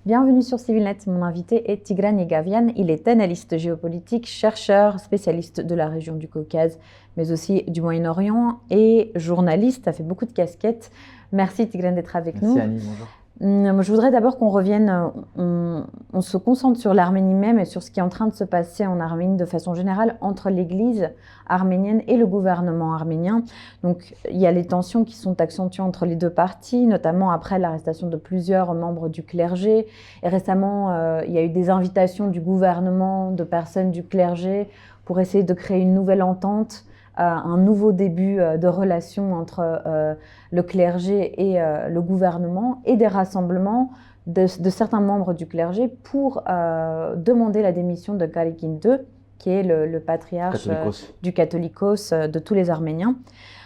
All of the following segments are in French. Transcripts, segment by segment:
Bienvenue sur CivilNet. Mon invité est Tigran Yegavian. Il est analyste géopolitique, chercheur, spécialiste de la région du Caucase, mais aussi du Moyen-Orient et journaliste. Ça fait beaucoup de casquettes. Merci Tigran d'être avec nous. Merci Annie, bonjour. Je voudrais d'abord qu'on revienne, on se concentre sur l'Arménie même et sur ce qui est en train de se passer en Arménie de façon générale entre l'Église arménienne et le gouvernement arménien. Donc il y a les tensions qui sont accentuées entre les deux parties, notamment après l'arrestation de plusieurs membres du clergé. Et récemment, il y a eu des invitations du gouvernement, de personnes du clergé pour essayer de créer une nouvelle entente, un nouveau début de relation entre le clergé et le gouvernement, et des rassemblements de certains membres du clergé pour demander la démission de Karikin II, qui est le patriarche du Catholicos de tous les Arméniens.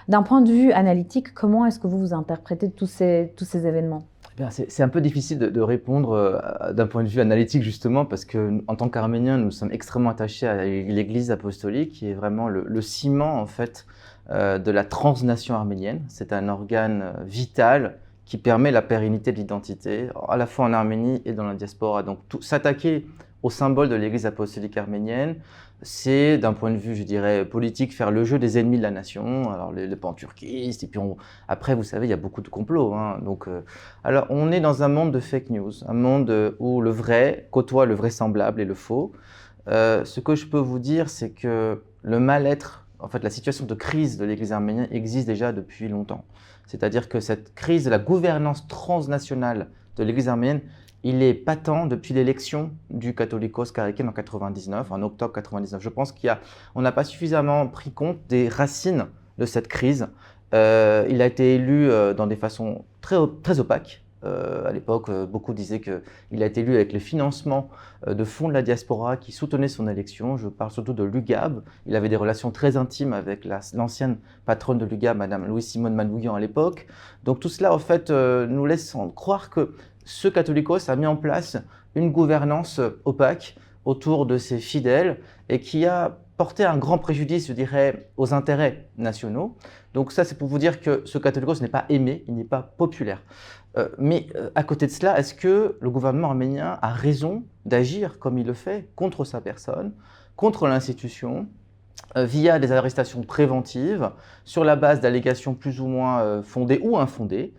D'un point de vue analytique, comment est-ce que vous interprétez tous ces événements ? C'est un peu difficile de répondre d'un point de vue analytique justement parce qu'en tant qu'Arméniens, nous sommes extrêmement attachés à l'Église apostolique qui est vraiment le ciment en fait de la transnation arménienne. C'est un organe vital qui permet la pérennité de l'identité à la fois en Arménie et dans la diaspora. Donc s'attaquer au symbole de l'Église apostolique arménienne, c'est d'un point de vue, je dirais, politique, faire le jeu des ennemis de la nation, alors les panturquistes, et puis après, vous savez, il y a beaucoup de complots. Donc, alors, on est dans un monde de fake news, un monde où le vrai côtoie le vraisemblable et le faux. Ce que je peux vous dire, c'est que le mal-être, en fait, la situation de crise de l'Église arménienne existe déjà depuis longtemps. C'est-à-dire que cette crise de la gouvernance transnationale de l'Église arménienne, il est patent depuis l'élection du Catholicos Karikin en 99, en octobre 99. Je pense qu'on n'a pas suffisamment pris compte des racines de cette crise. Il a été élu dans des façons très, très opaques. À l'époque, beaucoup disaient qu'il a été élu avec le financement de fonds de la diaspora qui soutenaient son élection. Je parle surtout de l'UGAB. Il avait des relations très intimes avec l'ancienne patronne de l'UGAB, Madame Louis-Simone Manoukian à l'époque. Donc tout cela, en fait, nous laisse croire que ce catholicos a mis en place une gouvernance opaque autour de ses fidèles et qui a porté un grand préjudice, je dirais, aux intérêts nationaux. Donc ça, c'est pour vous dire que ce catholicos n'est pas aimé, il n'est pas populaire. Mais à côté de cela, est-ce que le gouvernement arménien a raison d'agir comme il le fait contre sa personne, contre l'institution, via des arrestations préventives, sur la base d'allégations plus ou moins fondées ou infondées,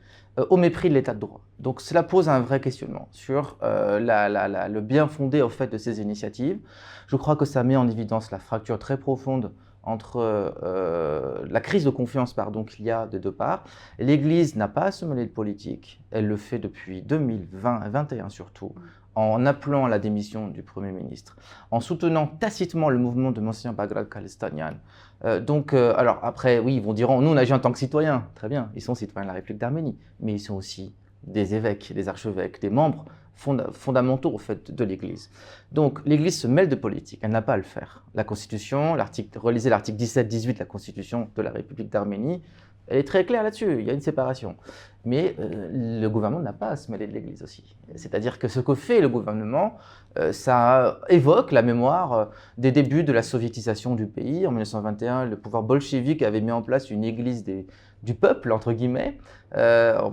au mépris de l'état de droit. Donc cela pose un vrai questionnement sur le bien fondé en fait, de ces initiatives. Je crois que ça met en évidence la fracture très profonde entre la crise de confiance qu'il y a des deux parts. L'Église n'a pas à se mêler de politique, elle le fait depuis 2020 et 2021 surtout, en appelant à la démission du Premier ministre, en soutenant tacitement le mouvement de Monsignor Bagrat Kalestanian. Alors après, oui, ils vont dire, nous on agit en tant que citoyens, très bien, ils sont citoyens de la République d'Arménie, mais ils sont aussi des évêques, des archevêques, des membres fondamentaux en fait, de l'Église. Donc l'Église se mêle de politique, elle n'a pas à le faire. La Constitution, relisez l'article 17-18 de la Constitution de la République d'Arménie, elle est très claire là-dessus, il y a une séparation. Mais le gouvernement n'a pas à se mêler de l'Église aussi. C'est-à-dire que ce que fait le gouvernement, ça évoque la mémoire des débuts de la soviétisation du pays. En 1921, le pouvoir bolchevique avait mis en place une église du peuple, entre guillemets,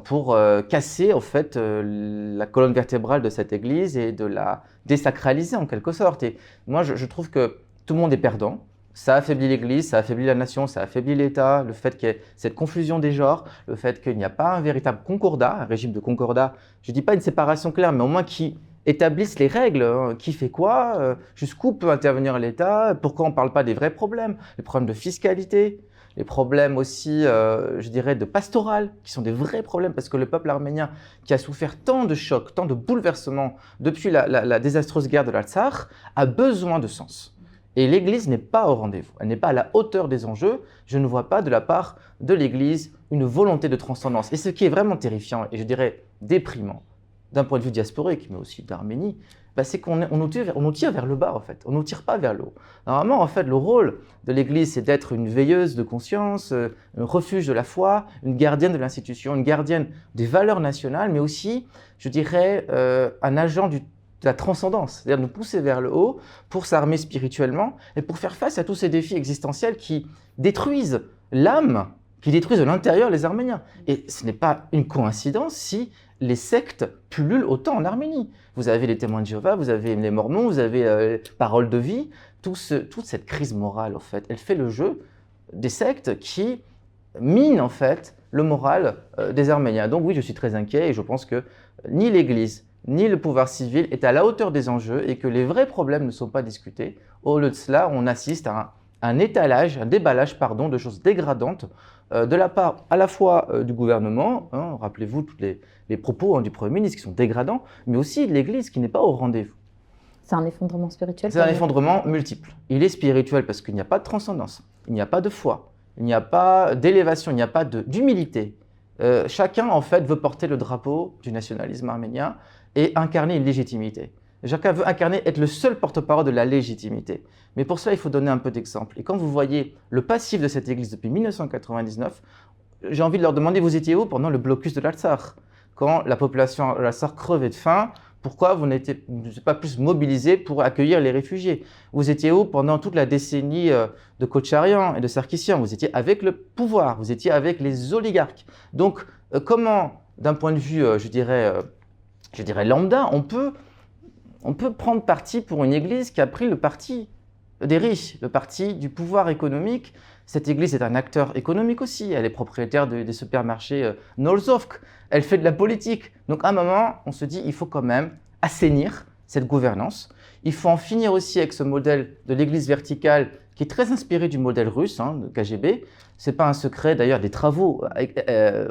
pour casser en fait, la colonne vertébrale de cette église et de la désacraliser en quelque sorte. Et moi, je trouve que tout le monde est perdant. Ça affaiblit l'Église, ça affaiblit la nation, ça affaiblit l'État, le fait qu'il y ait cette confusion des genres, le fait qu'il n'y a pas un véritable concordat, un régime de concordat, je ne dis pas une séparation claire, mais au moins qui établissent les règles, qui fait quoi, jusqu'où peut intervenir l'État, pourquoi on ne parle pas des vrais problèmes, les problèmes de fiscalité, les problèmes aussi, je dirais, de pastoral, qui sont des vrais problèmes, parce que le peuple arménien qui a souffert tant de chocs, tant de bouleversements depuis la désastreuse guerre de l'Artsakh, a besoin de sens. Et l'Église n'est pas au rendez-vous, elle n'est pas à la hauteur des enjeux. Je ne vois pas de la part de l'Église une volonté de transcendance. Et ce qui est vraiment terrifiant, et je dirais déprimant, d'un point de vue diasporique, mais aussi d'Arménie, c'est qu'on nous tire vers le bas, en fait. On ne nous tire pas vers le haut. Normalement, en fait, le rôle de l'Église, c'est d'être une veilleuse de conscience, un refuge de la foi, une gardienne de l'institution, une gardienne des valeurs nationales, mais aussi, je dirais, un agent de la transcendance, c'est-à-dire nous pousser vers le haut pour s'armer spirituellement et pour faire face à tous ces défis existentiels qui détruisent l'âme, qui détruisent de l'intérieur les Arméniens. Et ce n'est pas une coïncidence si les sectes pullulent autant en Arménie. Vous avez les témoins de Jéhovah, vous avez les Mormons, vous avez Parole de vie. Toute cette crise morale, en fait, elle fait le jeu des sectes qui minent, en fait, le moral des Arméniens. Donc oui, je suis très inquiet et je pense que ni l'Église, ni le pouvoir civil est à la hauteur des enjeux et que les vrais problèmes ne sont pas discutés. Au lieu de cela, on assiste à un étalage, un déballage, pardon, de choses dégradantes de la part à la fois du gouvernement, hein, rappelez-vous tous les propos du Premier ministre qui sont dégradants, mais aussi de l'Église qui n'est pas au rendez-vous. C'est un effondrement spirituel? C'est un effondrement multiple. Il est spirituel parce qu'il n'y a pas de transcendance, il n'y a pas de foi, il n'y a pas d'élévation, il n'y a pas d'humilité. Chacun, en fait, veut porter le drapeau du nationalisme arménien et incarner une légitimité. Chacun veut incarner, être le seul porte-parole de la légitimité. Mais pour cela, il faut donner un peu d'exemple. Et quand vous voyez le passif de cette église depuis 1999, j'ai envie de leur demander, vous étiez où pendant le blocus de l'Artsakh? Quand la population de l'Artsakh crevait de faim, pourquoi vous n'étiez pas plus mobilisés pour accueillir les réfugiés? Vous étiez où pendant toute la décennie de Kocharian et de Sarkissian? Vous étiez avec le pouvoir, vous étiez avec les oligarques. Donc, comment, d'un point de vue, je dirais lambda, on peut prendre parti pour une église qui a pris le parti des riches, le parti du pouvoir économique? Cette église est un acteur économique aussi. Elle est propriétaire des supermarchés Norzovsk. Elle fait de la politique. Donc à un moment, on se dit il faut quand même assainir cette gouvernance. Il faut en finir aussi avec ce modèle de l'église verticale qui est très inspiré du modèle russe, de KGB. Ce n'est pas un secret, d'ailleurs, des travaux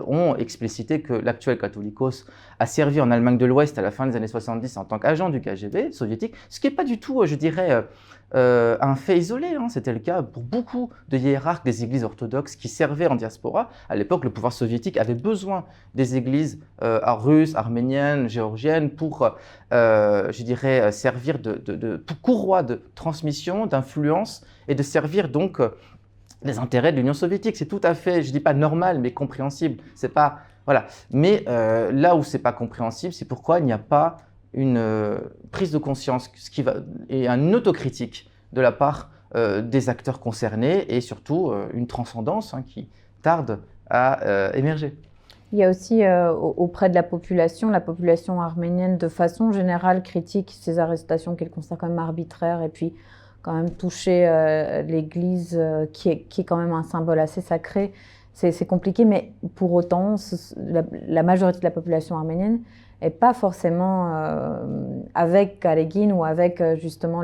ont explicité que l'actuel Catholicos a servi en Allemagne de l'Ouest à la fin des années 70 en tant qu'agent du KGB soviétique, ce qui n'est pas du tout, je dirais, un fait isolé. C'était le cas pour beaucoup de hiérarques des églises orthodoxes qui servaient en diaspora. À l'époque, le pouvoir soviétique avait besoin des églises russes, arméniennes, géorgiennes pour, je dirais, servir de courroie de transmission, d'influence et de servir donc les intérêts de l'Union soviétique. C'est tout à fait, je ne dis pas normal, mais compréhensible. C'est pas, voilà. Mais là où ce n'est pas compréhensible, c'est pourquoi il n'y a pas une prise de conscience et une autocritique de la part des acteurs concernés et surtout une transcendance qui tarde à émerger. Il y a aussi auprès de la population arménienne de façon générale critique ces arrestations qu'elle constate quand même arbitraires et puis quand même toucher l'Église qui est quand même un symbole assez sacré. C'est compliqué, mais pour autant, la majorité de la population arménienne n'est pas forcément avec Kalegin ou avec justement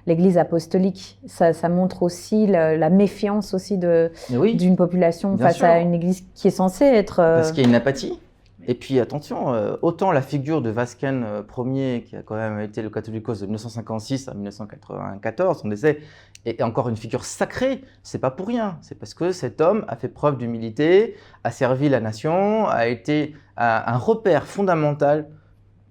l'Église apostolique. Ça montre aussi la méfiance aussi d'une population face à une Église qui est censée être… Parce qu'il y a une apathie. Et puis attention, autant la figure de Vasken Ier, qui a quand même été le catholicos de 1956 à 1994, son décès, est encore une figure sacrée, c'est pas pour rien. C'est parce que cet homme a fait preuve d'humilité, a servi la nation, a été un repère fondamental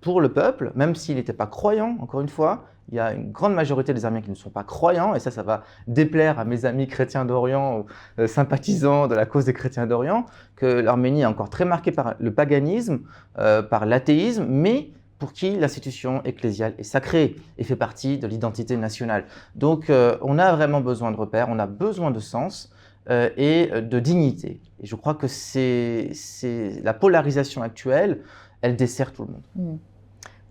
pour le peuple, même s'il n'était pas croyant, encore une fois. Il y a une grande majorité des Arméniens qui ne sont pas croyants, et ça va déplaire à mes amis chrétiens d'Orient ou sympathisants de la cause des chrétiens d'Orient, que l'Arménie est encore très marquée par le paganisme, par l'athéisme, mais pour qui l'institution ecclésiale est sacrée et fait partie de l'identité nationale. Donc on a vraiment besoin de repères, on a besoin de sens et de dignité. Et je crois que la polarisation actuelle, elle dessert tout le monde.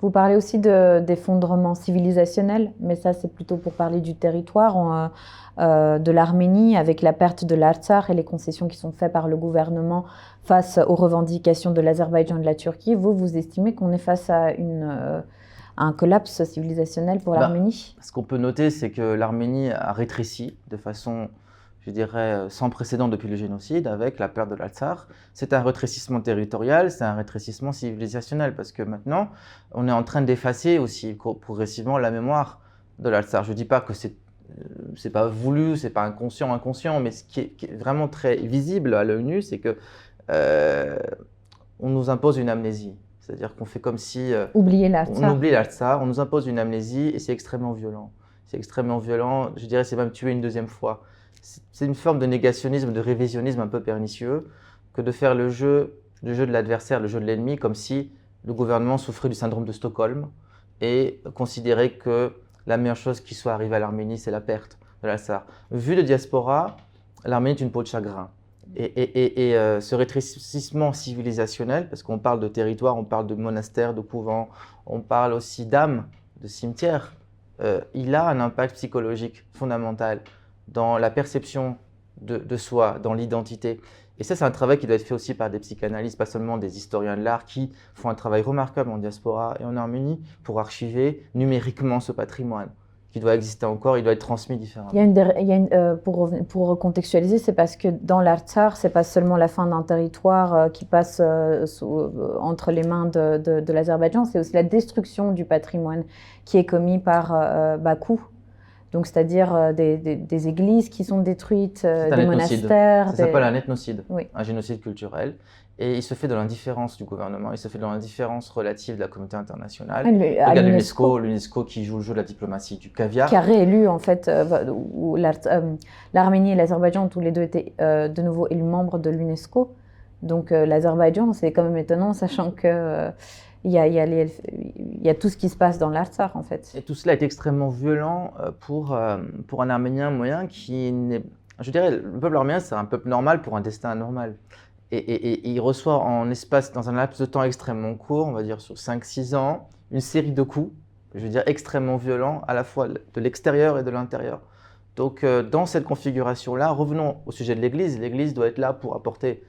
Vous parlez aussi d'effondrement civilisationnel, mais ça c'est plutôt pour parler du territoire de l'Arménie avec la perte de l'Artsakh et les concessions qui sont faites par le gouvernement face aux revendications de l'Azerbaïdjan et de la Turquie. Vous estimez qu'on est face à un collapse civilisationnel pour l'Arménie? Ce qu'on peut noter, c'est que l'Arménie a rétréci de façon, je dirais, sans précédent depuis le génocide, avec la perte de l'Artsakh. C'est un rétrécissement territorial, c'est un rétrécissement civilisationnel, parce que maintenant, on est en train d'effacer aussi progressivement la mémoire de l'Artsakh. Je ne dis pas que c'est pas voulu, c'est pas inconscient, mais ce qui est vraiment très visible à l'œil nu, c'est que on nous impose une amnésie. C'est-à-dire qu'on fait comme si on oublie l'Artsakh, on nous impose une amnésie et c'est extrêmement violent. C'est extrêmement violent, je dirais c'est même tuer une deuxième fois. C'est une forme de négationnisme, de révisionnisme un peu pernicieux que de faire le jeu de l'adversaire, le jeu de l'ennemi, comme si le gouvernement souffrait du syndrome de Stockholm et considérait que la meilleure chose qui soit arrivée à l'Arménie, c'est la perte de l'Artsakh. Vu de diaspora, l'Arménie est une peau de chagrin. Ce rétrécissement civilisationnel, parce qu'on parle de territoire, on parle de monastères, de couvents, on parle aussi d'âmes, de cimetières, il a un impact psychologique fondamental dans la perception de soi, dans l'identité. Et ça, c'est un travail qui doit être fait aussi par des psychanalystes, pas seulement des historiens de l'art, qui font un travail remarquable en diaspora et en Arménie pour archiver numériquement ce patrimoine qui doit exister encore, il doit être transmis différemment. Pour contextualiser, c'est parce que dans l'Artsakh, c'est pas seulement la fin d'un territoire qui passe entre les mains de l'Azerbaïdjan, c'est aussi la destruction du patrimoine qui est commis par Bakou. Donc, c'est-à-dire des églises qui sont détruites, des monastères. Ça s'appelle un ethnocide, oui. Un génocide culturel. Et il se fait dans l'indifférence du gouvernement, il se fait dans l'indifférence relative de la communauté internationale. Regarde l'UNESCO qui joue le jeu de la diplomatie du caviar. Qui a réélu, en fait, où l'Arménie et l'Azerbaïdjan ont tous les deux été de nouveau élus membres de l'UNESCO. Donc, l'Azerbaïdjan, c'est quand même étonnant, sachant que. Il y a tout ce qui se passe dans l'Artsakh, en fait. Et tout cela est extrêmement violent pour un Arménien moyen qui n'est... Je dirais, le peuple arménien, c'est un peuple normal pour un destin anormal. Et il reçoit dans un laps de temps extrêmement court, on va dire sur 5-6 ans, une série de coups, je veux dire extrêmement violents, à la fois de l'extérieur et de l'intérieur. Donc dans cette configuration-là, revenons au sujet de l'Église. L'Église doit être là pour apporter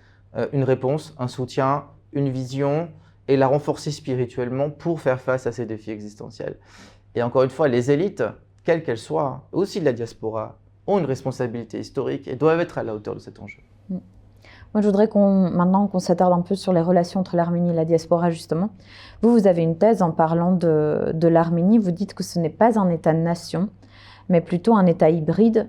une réponse, un soutien, une vision, et la renforcer spirituellement pour faire face à ces défis existentiels. Et encore une fois, les élites, quelles qu'elles soient, aussi de la diaspora, ont une responsabilité historique et doivent être à la hauteur de cet enjeu. Moi, je voudrais maintenant qu'on s'attarde un peu sur les relations entre l'Arménie et la diaspora, justement. Vous avez une thèse en parlant de l'Arménie. Vous dites que ce n'est pas un État-nation, mais plutôt un État hybride.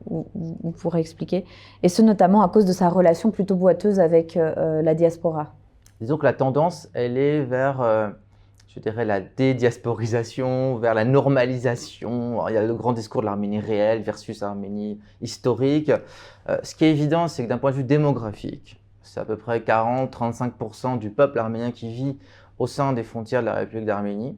Vous pourrez expliquer. Et ce, notamment à cause de sa relation plutôt boiteuse avec la diaspora. Disons que la tendance, elle est vers, je dirais, la dédiasporisation, vers la normalisation. Alors, il y a le grand discours de l'Arménie réelle versus l'Arménie historique. Ce qui est évident, c'est que d'un point de vue démographique, c'est à peu près 40-35% du peuple arménien qui vit au sein des frontières de la République d'Arménie.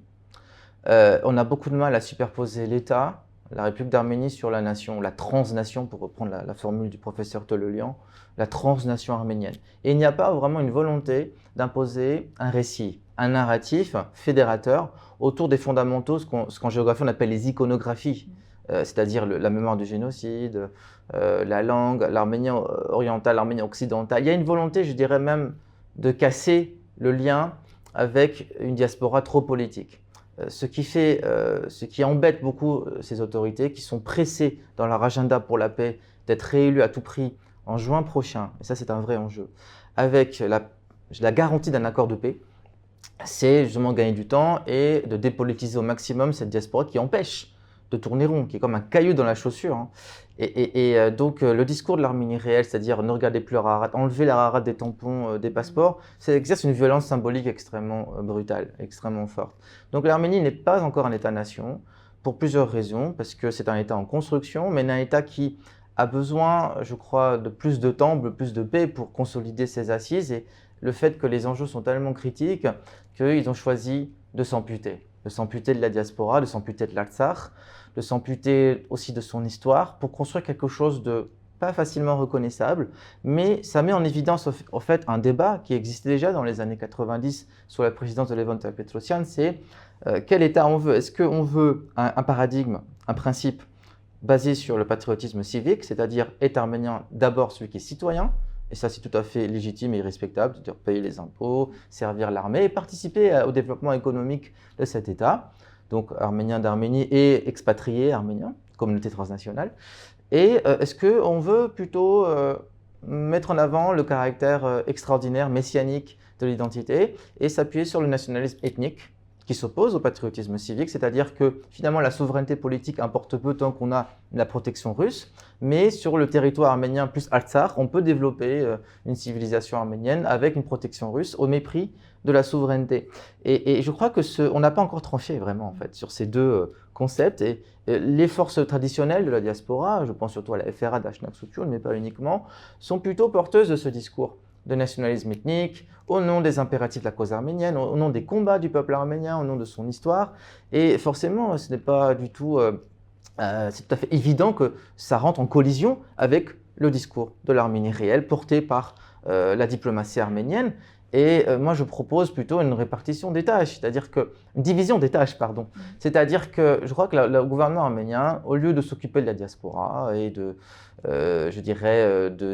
On a beaucoup de mal à superposer l'État, la République d'Arménie sur la nation, la transnation, pour reprendre la formule du professeur Tolelian, la transnation arménienne. Et il n'y a pas vraiment une volonté d'imposer un récit, un narratif fédérateur autour des fondamentaux, ce qu'en géographie on appelle les iconographies, c'est-à-dire la mémoire du génocide, la langue, l'arménien oriental, l'arménien occidental. Il y a une volonté, je dirais même, de casser le lien avec une diaspora trop politique. Ce qui embête beaucoup ces autorités qui sont pressées dans leur agenda pour la paix d'être réélues à tout prix en juin prochain, et ça c'est un vrai enjeu, avec la garantie d'un accord de paix, c'est justement gagner du temps et de dépolitiser au maximum cette diaspora qui empêche de tourner rond, qui est comme un caillou dans la chaussure. Hein. Donc le discours de l'Arménie réelle, c'est-à-dire ne regardez plus l'Ararat, enlever l'Ararat des tampons, des passeports, ça exerce une violence symbolique extrêmement brutale, extrêmement forte. Donc l'Arménie n'est pas encore un État-nation pour plusieurs raisons, parce que c'est un État en construction, mais un État qui a besoin, je crois, de plus de temps, de plus de paix pour consolider ses assises, et le fait que les enjeux sont tellement critiques qu'ils ont choisi de s'amputer de la diaspora, de s'amputer de l'Artsakh, de s'amputer aussi de son histoire pour construire quelque chose de pas facilement reconnaissable, mais ça met en évidence en fait un débat qui existait déjà dans les années 90 sous la présidence de Levon Tepetosyan, c'est quel État on veut. Est-ce qu'on veut un paradigme, un principe basé sur le patriotisme civique, c'est-à-dire être arménien d'abord celui qui est citoyen, et ça c'est tout à fait légitime et respectable, c'est-à-dire payer les impôts, servir l'armée et participer au développement économique de cet État, donc arménien d'Arménie et expatrié arménien, communauté transnationale. Et est-ce qu'on veut plutôt mettre en avant le caractère extraordinaire, messianique de l'identité et s'appuyer sur le nationalisme ethnique qui s'oppose au patriotisme civique, c'est-à-dire que finalement la souveraineté politique importe peu tant qu'on a la protection russe, mais sur le territoire arménien plus Artsakh, on peut développer une civilisation arménienne avec une protection russe au mépris de la souveraineté. Et je crois on n'a pas encore tranché vraiment en fait sur ces deux concepts, et les forces traditionnelles de la diaspora, je pense surtout à la FRA d'Ashnak Soutoun, mais pas uniquement, sont plutôt porteuses de ce discours de nationalisme ethnique, au nom des impératifs de la cause arménienne, au nom des combats du peuple arménien, au nom de son histoire. Et forcément, ce n'est pas du tout, c'est tout à fait évident que ça rentre en collision avec le discours de l'Arménie réelle porté par la diplomatie arménienne. Et moi, je propose plutôt une répartition des tâches, c'est-à-dire une division des tâches, pardon. C'est-à-dire que je crois que le gouvernement arménien, au lieu de s'occuper de la diaspora et de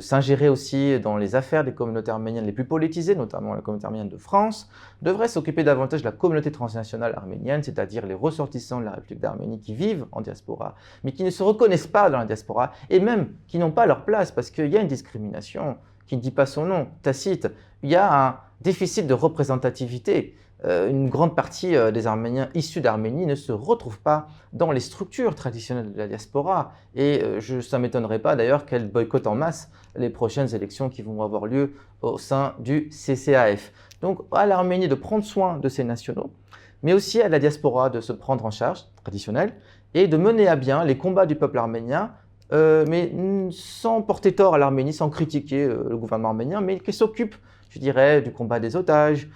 s'ingérer aussi dans les affaires des communautés arméniennes les plus politisées, notamment la communauté arménienne de France, devrait s'occuper davantage de la communauté transnationale arménienne, c'est-à-dire les ressortissants de la République d'Arménie qui vivent en diaspora, mais qui ne se reconnaissent pas dans la diaspora et même qui n'ont pas leur place parce qu'il y a une discrimination qui ne dit pas son nom, tacite. Il y a un déficit de représentativité. Une grande partie des Arméniens issus d'Arménie ne se retrouvent pas dans les structures traditionnelles de la diaspora. Et ça ne m'étonnerait pas d'ailleurs qu'elles boycottent en masse les prochaines élections qui vont avoir lieu au sein du CCAF. Donc à l'Arménie de prendre soin de ses nationaux, mais aussi à la diaspora de se prendre en charge, traditionnelle, et de mener à bien les combats du peuple arménien, mais sans porter tort à l'Arménie, sans critiquer le gouvernement arménien, mais qui s'occupe, je dirais, du combat des otages,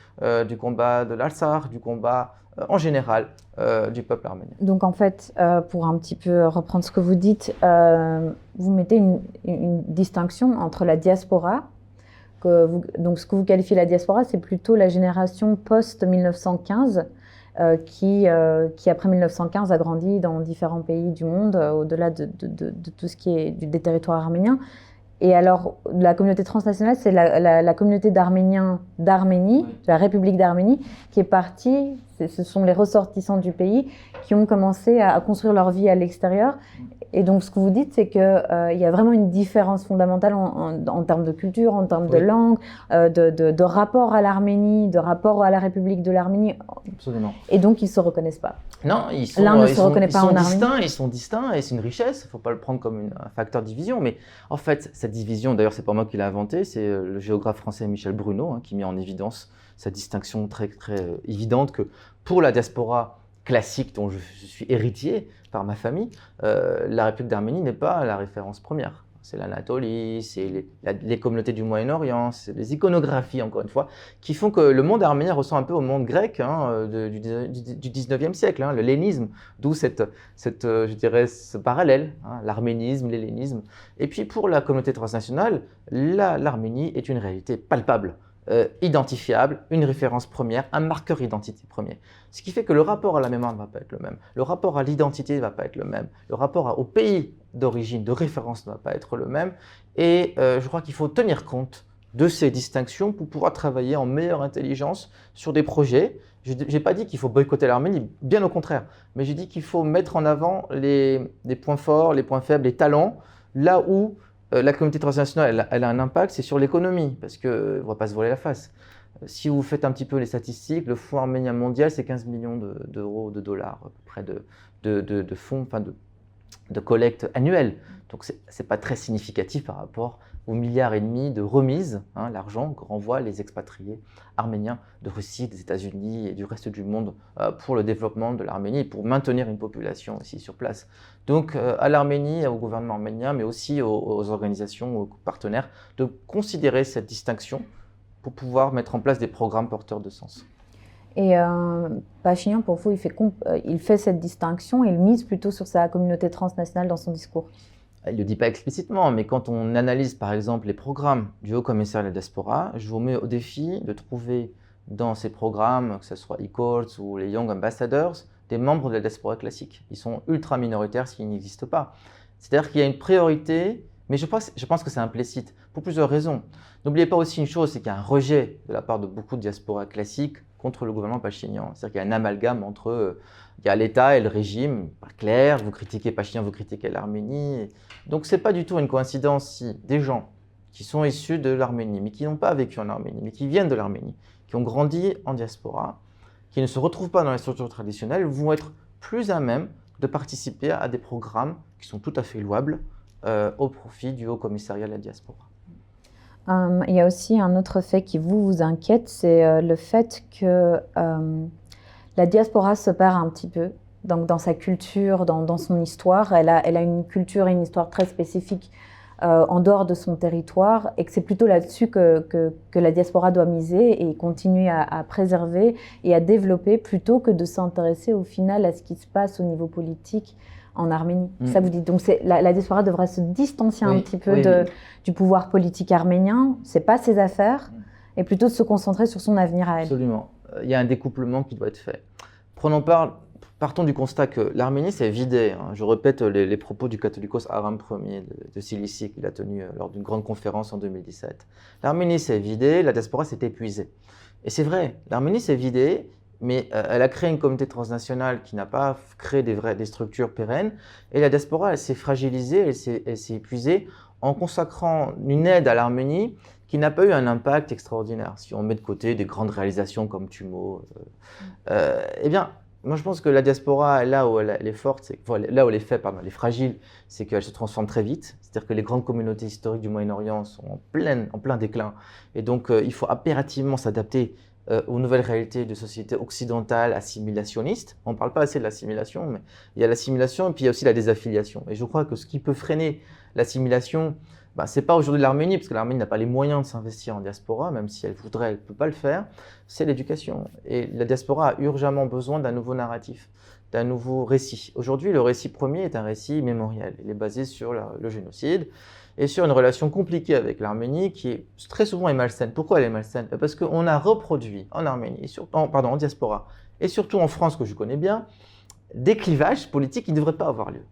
du combat de l'Artsakh, du combat en général du peuple arménien. Donc en fait, pour un petit peu reprendre ce que vous dites, vous mettez une distinction entre la diaspora, donc ce que vous qualifiez la diaspora, c'est plutôt la génération post-1915, qui après 1915 a grandi dans différents pays du monde, au-delà de tout ce qui est des territoires arméniens. Et alors, la communauté transnationale, c'est la communauté d'Arméniens d'Arménie, de la République d'Arménie, qui est partie, ce sont les ressortissants du pays qui ont commencé à construire leur vie à l'extérieur. Et donc, ce que vous dites, c'est qu'il y a vraiment une différence fondamentale en termes de culture, en termes de langue, de rapport à l'Arménie, de rapport à la République de l'Arménie. Absolument. Et donc, ils ne se reconnaissent pas. Non, l'un ne se reconnaît pas en Arménie. Ils sont distincts et c'est une richesse. Il ne faut pas le prendre comme un facteur de division. Mais en fait, cette division, d'ailleurs, ce n'est pas moi qui l'ai inventée, c'est le géographe français Michel Bruno qui met en évidence cette distinction très, très évidente que pour la diaspora classique dont je suis héritier par ma famille, la République d'Arménie n'est pas la référence première. C'est l'Anatolie, c'est les communautés du Moyen-Orient, c'est les iconographies, encore une fois, qui font que le monde arménien ressemble un peu au monde grec du 19e siècle, le hellénisme, d'où je dirais, ce parallèle, l'arménisme, l'hellénisme. Et puis pour la communauté transnationale, l'Arménie est une réalité palpable. Identifiable, une référence première, un marqueur identité premier. Ce qui fait que le rapport à la mémoire ne va pas être le même, le rapport à l'identité ne va pas être le même, le rapport au pays d'origine, de référence ne va pas être le même. Et je crois qu'il faut tenir compte de ces distinctions pour pouvoir travailler en meilleure intelligence sur des projets. Je n'ai pas dit qu'il faut boycotter l'Arménie, bien au contraire, mais j'ai dit qu'il faut mettre en avant les points forts, les points faibles, les talents, là où la communauté transnationale, elle a un impact, c'est sur l'économie, parce qu'on ne va pas se voiler la face. Si vous faites un petit peu les statistiques, le fonds arménien mondial, c'est 15 millions d'euros, de dollars, à peu près de fonds, enfin de collecte annuelle. Donc, ce n'est pas très significatif par rapport aux milliards et demi de remises, l'argent que renvoient les expatriés arméniens de Russie, des États-Unis et du reste du monde pour le développement de l'Arménie et pour maintenir une population ici sur place. Donc à l'Arménie, au gouvernement arménien, mais aussi aux organisations, aux partenaires, de considérer cette distinction pour pouvoir mettre en place des programmes porteurs de sens. Et Pachinian, pour vous, il fait cette distinction et il mise plutôt sur sa communauté transnationale dans son discours. Il ne le dit pas explicitement, mais quand on analyse par exemple les programmes du Haut-Commissaire à la diaspora, je vous mets au défi de trouver dans ces programmes, que ce soit eCourts ou les Young Ambassadors, des membres de la diaspora classique. Ils sont ultra minoritaires s'ils n'existent pas. C'est-à-dire qu'il y a une priorité, mais je pense que c'est implicite, pour plusieurs raisons. N'oubliez pas aussi une chose, c'est qu'il y a un rejet de la part de beaucoup de diaspora classiques contre le gouvernement Pachinian. C'est-à-dire qu'il y a un amalgame entre il y a l'État et le régime, pas clair, vous critiquez Pachinian, vous critiquez l'Arménie. Donc ce n'est pas du tout une coïncidence si des gens qui sont issus de l'Arménie, mais qui n'ont pas vécu en Arménie, mais qui viennent de l'Arménie, qui ont grandi en diaspora, qui ne se retrouvent pas dans les structures traditionnelles, vont être plus à même de participer à des programmes qui sont tout à fait louables au profit du Haut-Commissariat à la diaspora. Il y a aussi un autre fait qui vous inquiète, c'est le fait que la diaspora se perd un petit peu donc dans sa culture, dans son histoire. Elle a une culture et une histoire très spécifique en dehors de son territoire et que c'est plutôt là-dessus que la diaspora doit miser et continuer à préserver et à développer plutôt que de s'intéresser au final à ce qui se passe au niveau politique en Arménie. Ça vous dit. Donc la diaspora devrait se distancier un petit peu du pouvoir politique arménien. C'est pas ses affaires, et plutôt de se concentrer sur son avenir à elle. Absolument. Il y a un découplement qui doit être fait. Partons du constat que l'Arménie s'est vidée. Je répète les propos du catholicos Aram Ier de Cilicie qu'il a tenu lors d'une grande conférence en 2017. L'Arménie s'est vidée, la diaspora s'est épuisée. Et c'est vrai, l'Arménie s'est vidée, mais elle a créé une communauté transnationale qui n'a pas créé des structures pérennes. Et la diaspora, elle s'est fragilisée, elle s'est épuisée en consacrant une aide à l'Arménie qui n'a pas eu un impact extraordinaire. Si on met de côté des grandes réalisations comme Tumo, eh bien, moi je pense que la diaspora, là où elle est forte, là où elle est faible, elle est fragile, c'est qu'elle se transforme très vite. C'est-à-dire que les grandes communautés historiques du Moyen-Orient sont en plein déclin. Et donc, il faut impérativement s'adapter aux nouvelles réalités de sociétés occidentales assimilationnistes. On ne parle pas assez de l'assimilation, mais il y a l'assimilation et puis il y a aussi la désaffiliation. Et je crois que ce qui peut freiner l'assimilation, ce n'est pas aujourd'hui l'Arménie, parce que l'Arménie n'a pas les moyens de s'investir en diaspora, même si elle voudrait, elle ne peut pas le faire, c'est l'éducation. Et la diaspora a urgemment besoin d'un nouveau narratif, d'un nouveau récit. Aujourd'hui, le récit premier est un récit mémoriel. Il est basé sur le génocide et sur une relation compliquée avec l'Arménie qui est très souvent malsaine. Pourquoi elle est malsaine? Parce qu'on a reproduit en Arménie, en diaspora, et surtout en France, que je connais bien, des clivages politiques qui ne devraient pas avoir lieu.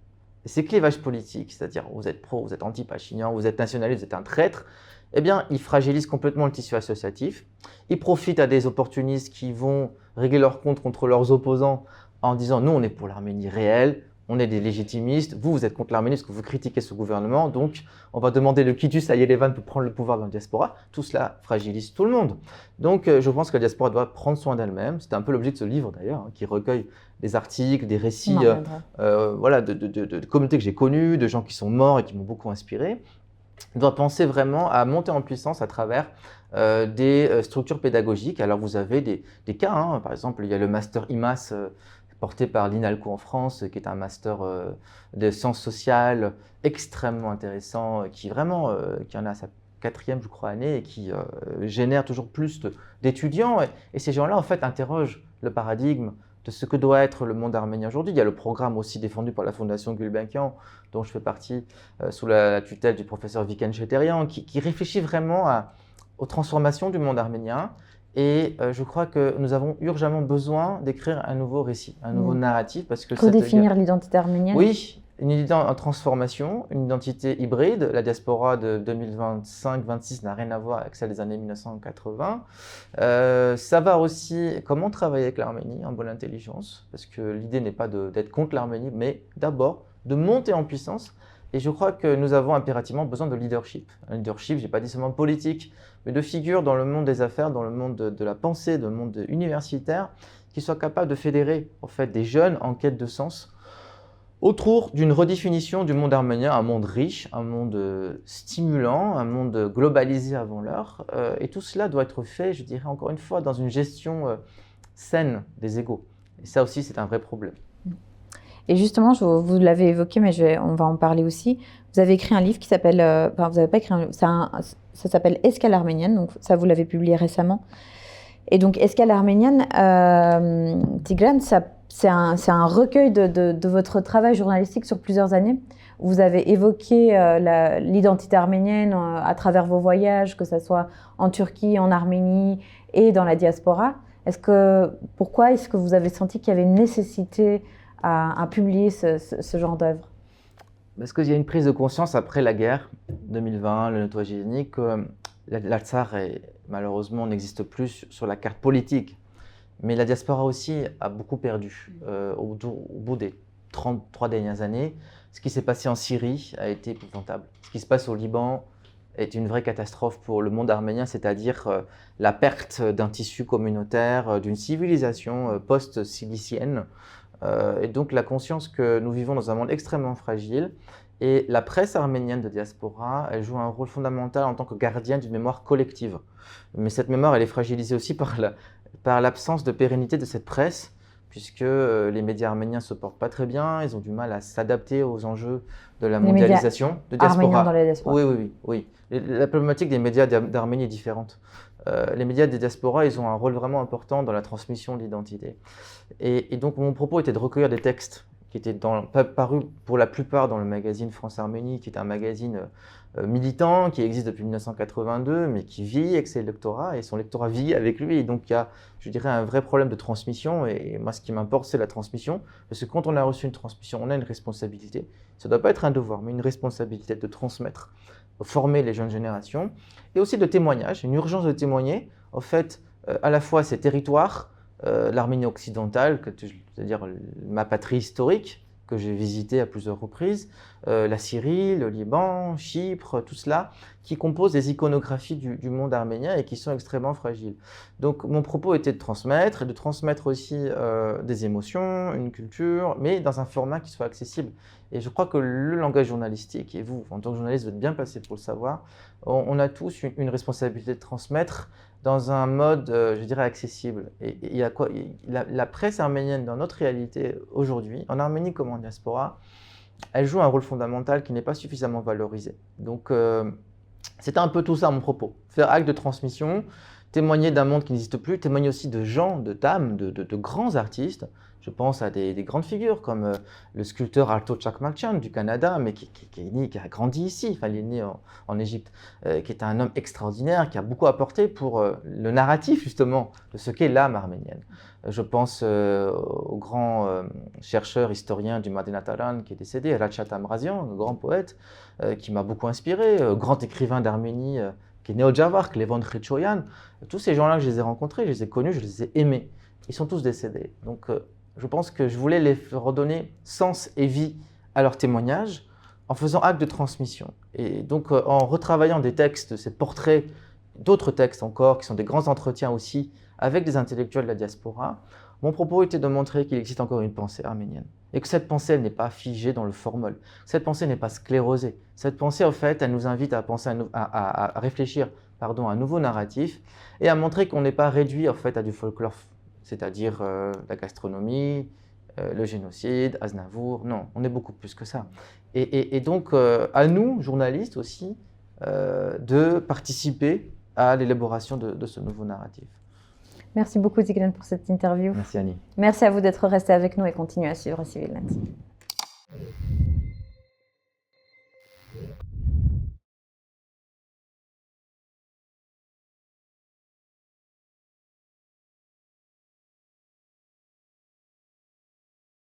Et ces clivages politiques, c'est-à-dire vous êtes pro, vous êtes anti-Pachinian, vous êtes nationaliste, vous êtes un traître, eh bien, ils fragilisent complètement le tissu associatif. Ils profitent à des opportunistes qui vont régler leur compte contre leurs opposants en disant « nous, on est pour l'Arménie réelle, on est des légitimistes, vous êtes contre l'Arménie parce que vous critiquez ce gouvernement, donc on va demander le quitus à Yerevan pour prendre le pouvoir dans la diaspora. » Tout cela fragilise tout le monde. Donc, je pense que la diaspora doit prendre soin d'elle-même. C'est un peu l'objet de ce livre d'ailleurs, qui recueille des articles, des récits de communautés que j'ai connues, de gens qui sont morts et qui m'ont beaucoup inspiré. On doit penser vraiment à monter en puissance à travers des structures pédagogiques. Alors vous avez des cas, par exemple il y a le master IMAS porté par l'INALCO en France, qui est un master de sciences sociales extrêmement intéressant, qui en a à sa 4e, je crois, année et qui génère toujours plus d'étudiants. Et ces gens-là, en fait, interrogent le paradigme de ce que doit être le monde arménien aujourd'hui. Il y a le programme aussi défendu par la Fondation Gulbenkian, dont je fais partie, sous la tutelle du professeur Viken Cheterian, qui réfléchit vraiment aux transformations du monde arménien. Et je crois que nous avons urgemment besoin d'écrire un nouveau récit, un nouveau narratif. Parce que redéfinir l'identité arménienne. Oui, une identité en transformation, une identité hybride. La diaspora de 2025-26 n'a rien à voir avec celle des années 1980. Savoir aussi comment travailler avec l'Arménie en bonne intelligence, parce que l'idée n'est pas d'être contre l'Arménie, mais d'abord de monter en puissance. Et je crois que nous avons impérativement besoin de leadership. Un leadership, je n'ai pas dit seulement politique, mais de figures dans le monde des affaires, dans le monde de la pensée, dans le monde universitaire, qui soient capables de fédérer en fait, des jeunes en quête de sens autour d'une redéfinition du monde arménien, un monde riche, un monde stimulant, un monde globalisé avant l'heure. Et tout cela doit être fait, je dirais encore une fois, dans une gestion saine des égos. Et ça aussi, c'est un vrai problème. Et justement, vous l'avez évoqué, mais on va en parler aussi. Vous avez écrit un livre qui s'appelle, vous n'avez pas écrit un livre, ça s'appelle Escale arménienne, donc ça vous l'avez publié récemment. Et donc Escale arménienne, Tigran, c'est un recueil de votre travail journalistique sur plusieurs années. Vous avez évoqué l'identité arménienne à travers vos voyages, que ce soit en Turquie, en Arménie et dans la diaspora. Pourquoi est-ce que vous avez senti qu'il y avait une nécessité à publier ce genre d'œuvre? Parce qu'il y a une prise de conscience après la guerre 2020, le nettoyage hygiénique, que l'Artsakh malheureusement n'existe plus sur la carte politique. Mais la diaspora aussi a beaucoup perdu au bout des 33 dernières années. Ce qui s'est passé en Syrie a été épouvantable. Ce qui se passe au Liban est une vraie catastrophe pour le monde arménien, c'est-à-dire la perte d'un tissu communautaire, d'une civilisation post-silicienne. Et donc la conscience que nous vivons dans un monde extrêmement fragile. Et la presse arménienne de diaspora, elle joue un rôle fondamental en tant que gardienne d'une mémoire collective. Mais cette mémoire, elle est fragilisée aussi par l'absence de pérennité de cette presse, puisque les médias arméniens ne se portent pas très bien, ils ont du mal à s'adapter aux enjeux de la mondialisation de diaspora. Arméniens dans la diaspora. Oui. La problématique des médias d'Arménie est différente. Les médias des diasporas, ils ont un rôle vraiment important dans la transmission de l'identité. Et donc mon propos était de recueillir des textes qui était paru pour la plupart dans le magazine France-Arménie, qui est un magazine militant, qui existe depuis 1982, mais qui vit avec ses lectorats, et son lectorat vit avec lui. Et donc il y a, je dirais, un vrai problème de transmission, et moi ce qui m'importe, c'est la transmission, parce que quand on a reçu une transmission, on a une responsabilité. Ça ne doit pas être un devoir, mais une responsabilité de transmettre, de former les jeunes générations, et aussi de témoignage, une urgence de témoigner, en fait, à la fois ces territoires, l'Arménie occidentale, c'est-à-dire ma patrie historique, que j'ai visité à plusieurs reprises, la Syrie, le Liban, Chypre, tout cela, qui composent des iconographies du monde arménien et qui sont extrêmement fragiles. Donc mon propos était de transmettre, et de transmettre aussi des émotions, une culture, mais dans un format qui soit accessible. Et je crois que le langage journalistique, et vous, en tant que journaliste, vous êtes bien placé pour le savoir, on a tous une responsabilité de transmettre dans un mode, je dirais, accessible. Et il y a quoi? La presse arménienne, dans notre réalité aujourd'hui, en Arménie comme en diaspora, elle joue un rôle fondamental qui n'est pas suffisamment valorisé. Donc, c'était un peu tout ça mon propos. Faire acte de transmission, témoigner d'un monde qui n'existe plus, témoigner aussi de gens, de dames, de grands artistes. Je pense à des grandes figures comme le sculpteur Arto Chakmakchan du Canada, mais qui est né, qui a grandi ici, enfin il est né en Égypte, qui est un homme extraordinaire, qui a beaucoup apporté pour le narratif justement de ce qu'est l'âme arménienne. Je pense au grand chercheur historien du Madinataran qui est décédé, Rachat Amrazian, un grand poète qui m'a beaucoup inspiré, grand écrivain d'Arménie qui est né au Javark, Levon Khrichoyan. Tous ces gens-là, je les ai rencontrés, je les ai connus, je les ai aimés. Ils sont tous décédés. Donc je pense que je voulais les redonner sens et vie à leur témoignage en faisant acte de transmission. Et donc en retravaillant des textes, ces portraits, d'autres textes encore, qui sont des grands entretiens aussi avec des intellectuels de la diaspora, mon propos était de montrer qu'il existe encore une pensée arménienne. Et que cette pensée, elle n'est pas figée dans le formol. Cette pensée n'est pas sclérosée. Cette pensée, en fait, elle nous invite à penser à réfléchir à un nouveau narratif et à montrer qu'on n'est pas réduit, en fait, à du folklore, c'est-à-dire la gastronomie, le génocide, Aznavour. Non, on est beaucoup plus que ça. Et donc, à nous, journalistes aussi, de participer à l'élaboration de ce nouveau narratif. Merci beaucoup Tigran pour cette interview. Merci Annie. Merci à vous d'être resté avec nous et continuez à suivre Civilnet.